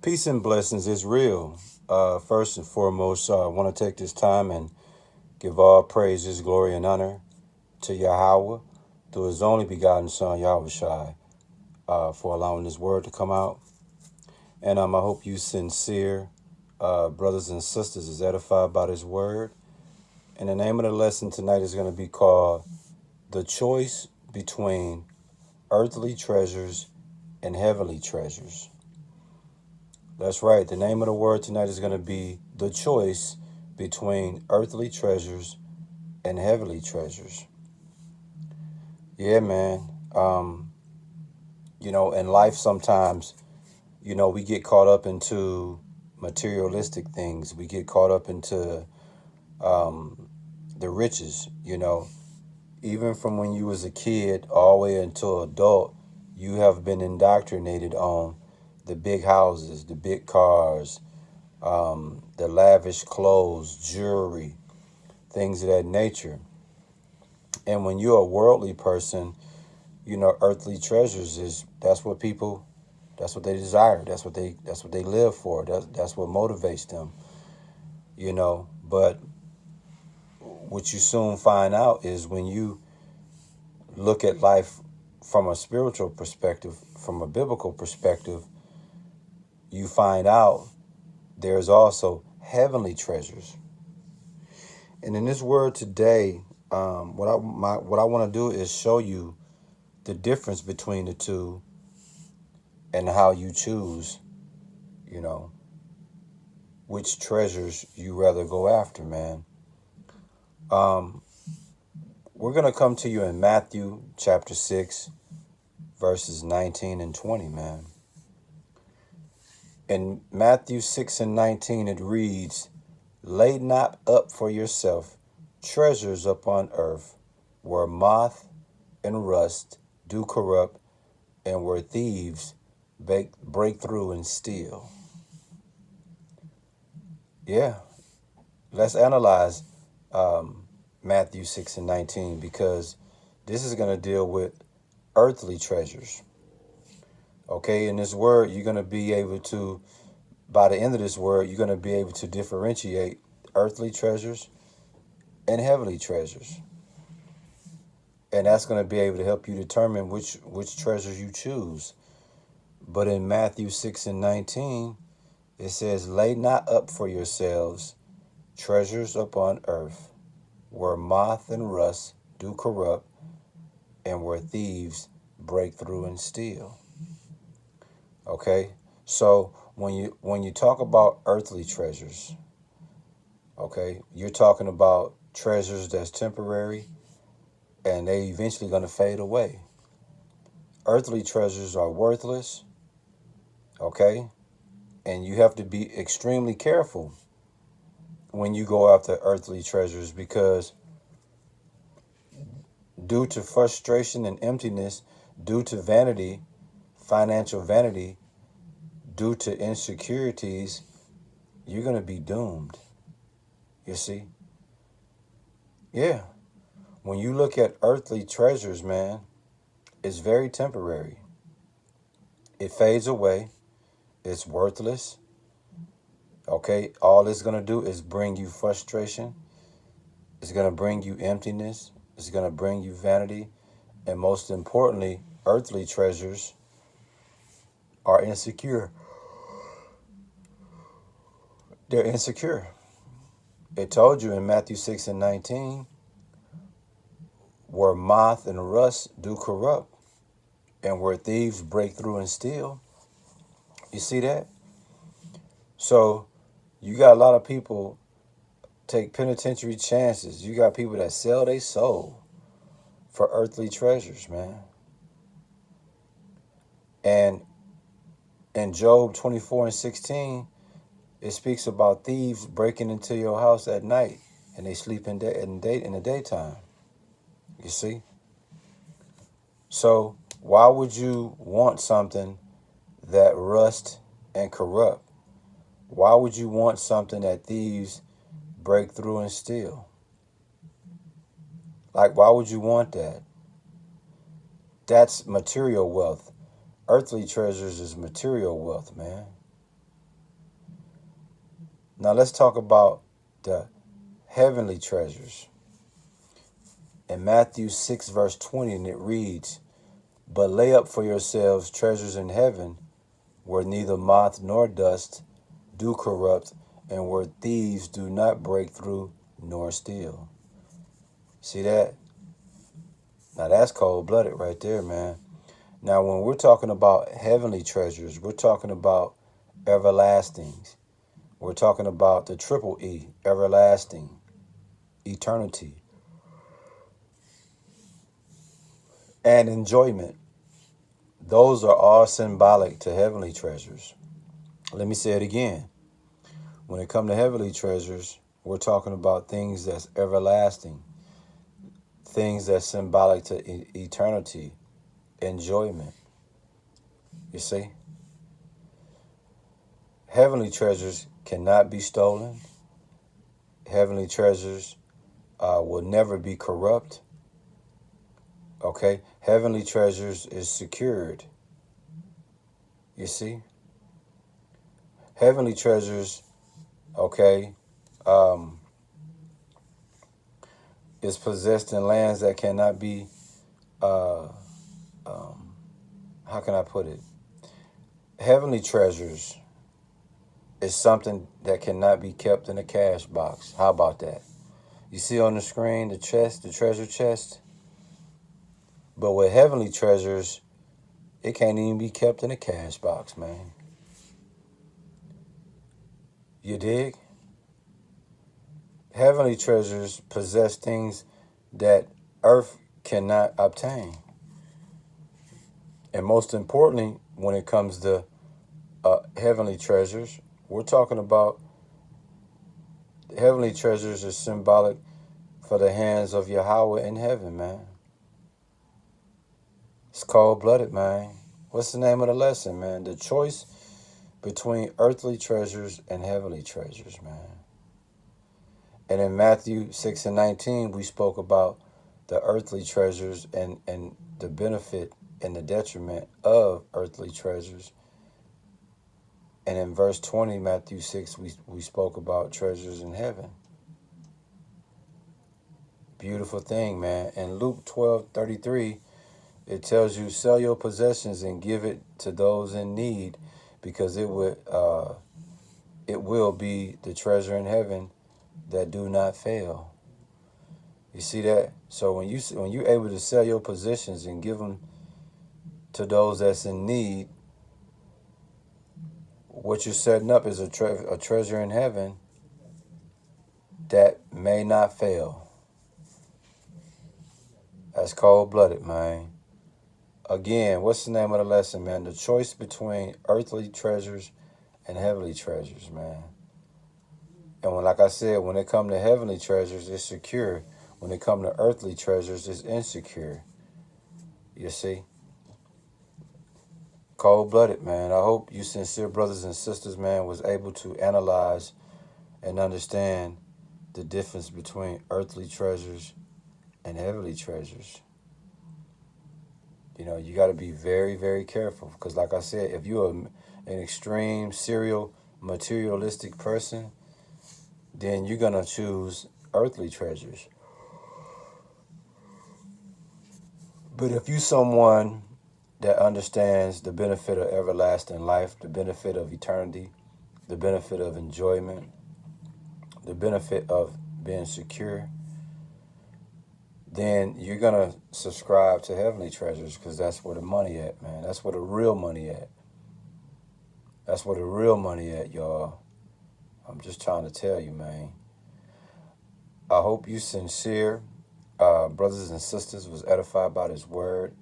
Peace and blessings is real. First and foremost, I want to take this time and give all praises, glory, and honor to Yahweh through His only begotten Son, Yahweh Shai, for allowing His word to come out. And I hope you sincere brothers and sisters is edified by this word. And the name of the lesson tonight is going to be called The Choice Between Earthly Treasures and Heavenly Treasures. That's right. The name of the word tonight is going to be the choice between earthly treasures and heavenly treasures. Yeah, man. In life sometimes, we get caught up into materialistic things. We get caught up into the riches, Even from when you was a kid all the way until adult, you have been indoctrinated on the big houses, the big cars, the lavish clothes, jewelry, things of that nature. And when you're a worldly person, earthly treasures that's what they desire. That's what they live for. That's what motivates them. But what you soon find out is when you look at life from a spiritual perspective, from a biblical perspective, you find out there's also heavenly treasures. And in this word today, what I want to do is show you the difference between the two and how you choose, you know, which treasures you rather go after, man. We're going to come to you in Matthew chapter 6, verses 19 and 20, man. In Matthew 6 and 19, it reads, "Lay not up for yourself treasures upon earth, where moth and rust do corrupt, and where thieves break through and steal." Yeah, let's analyze Matthew 6 and 19, because this is going to deal with earthly treasures. Okay, in this word, you're going to be able to, by the end of this word, you're going to be able to differentiate earthly treasures and heavenly treasures. And that's going to be able to help you determine which treasures you choose. But in Matthew 6 and 19, it says, "Lay not up for yourselves treasures upon earth, where moth and rust do corrupt, and where thieves break through and steal." Okay, so when you talk about earthly treasures, okay, you're talking about treasures that's temporary and they eventually going to fade away. Earthly treasures are worthless, okay, and you have to be extremely careful when you go after earthly treasures, because due to frustration and emptiness, due to vanity, financial vanity, due to insecurities, you're going to be doomed. You see? Yeah. When you look at earthly treasures, man, it's very temporary. It fades away. It's worthless. Okay? All it's going to do is bring you frustration. It's going to bring you emptiness. It's going to bring you vanity. And most importantly, earthly treasures are insecure. They're insecure. It told you in Matthew 6 and 19, where moth and rust do corrupt, and where thieves break through and steal. You see that? So you got a lot of people take penitentiary chances. You got people that sell their soul for earthly treasures, man. And in Job 24 and 16, it speaks about thieves breaking into your house at night, and they sleep in the daytime. You see? So why would you want something that rust and corrupt? Why would you want something that thieves break through and steal? Like, why would you want that? That's material wealth. Earthly treasures is material wealth, man. Now let's talk about the heavenly treasures. In Matthew 6, verse 20, and it reads, "But lay up for yourselves treasures in heaven, where neither moth nor dust do corrupt, and where thieves do not break through nor steal." See that? Now that's cold-blooded right there, man. Now when we're talking about heavenly treasures, we're talking about everlastings. We're talking about the triple E, everlasting, eternity, and enjoyment. Those are all symbolic to heavenly treasures. Let me say it again. When it comes to heavenly treasures, we're talking about things that's everlasting, things that's symbolic to eternity, enjoyment. You see? Heavenly treasures cannot be stolen. Heavenly treasures will never be corrupt. Okay? Heavenly treasures is secured. You see? Heavenly treasures, okay, is possessed in lands that cannot be, uh, um, how can I put it? Heavenly treasures is something that cannot be kept in a cash box. How about that? You see on the screen the chest, the treasure chest? But with heavenly treasures, it can't even be kept in a cash box, man. You dig? Heavenly treasures possess things that earth cannot obtain. And most importantly, when it comes to heavenly treasures, we're talking about heavenly treasures is symbolic for the hands of Yahweh in heaven, man. It's cold-blooded, man. What's the name of the lesson, man? The choice between earthly treasures and heavenly treasures, man. And in Matthew 6 and 19, we spoke about the earthly treasures and the benefit and the detriment of earthly treasures. And in verse 20, Matthew 6, we spoke about treasures in heaven. Beautiful thing, man. In Luke 12:33, it tells you, sell your possessions and give it to those in need, because it will be the treasure in heaven that do not fail. You see that? So when you're able to sell your possessions and give them to those that's in need, what you're setting up is a treasure in heaven that may not fail. That's cold-blooded, man. Again, what's the name of the lesson, man? The choice between earthly treasures and heavenly treasures, man. And like I said, when it comes to heavenly treasures, it's secure. When it comes to earthly treasures, it's insecure. You see? Cold-blooded, man. I hope you sincere brothers and sisters, man, was able to analyze and understand the difference between earthly treasures and heavenly treasures. You know, you got to be very, very careful, because like I said, if you're an extreme serial materialistic person, then you're going to choose earthly treasures. But if you're someone that understands the benefit of everlasting life, the benefit of eternity, the benefit of enjoyment, the benefit of being secure, then you're going to subscribe to heavenly treasures, because that's where the money at, man. That's where the real money at. That's where the real money at, y'all. I'm just trying to tell you, man. I hope you sincere brothers and sisters was edified by this word.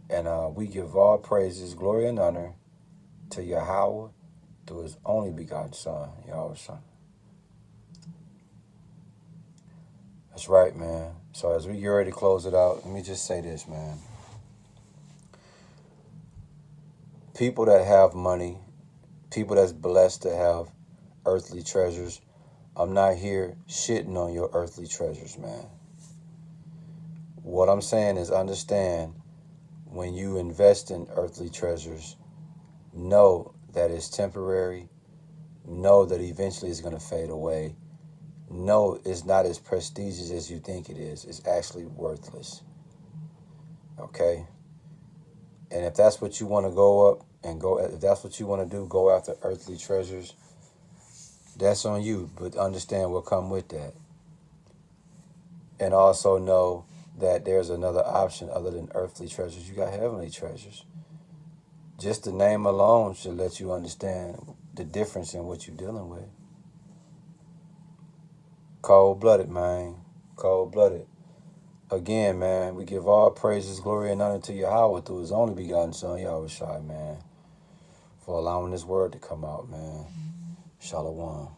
And we give all praises, glory, and honor to Yahweh through his only begotten Son, Yahweh's Son. That's right, man. So as we get ready to close it out, let me just say this, man. People that have money, people that's blessed to have earthly treasures, I'm not here shitting on your earthly treasures, man. What I'm saying is, understand, when you invest in earthly treasures, know that it's temporary, know that eventually it's going to fade away. Know it's not as prestigious as you think it is. It's actually worthless. Okay? And if that's what you want to go up and go, if that's what you want to do, go after earthly treasures, that's on you. But understand what come with that. And also know that there's another option other than earthly treasures. You got heavenly treasures. Just the name alone should let you understand the difference in what you're dealing with. Cold-blooded, man. Cold-blooded. Again, man, we give all praises, glory, and honor to Yahweh through his only begotten son, Yahushua, man, for allowing this word to come out, man. Shalom.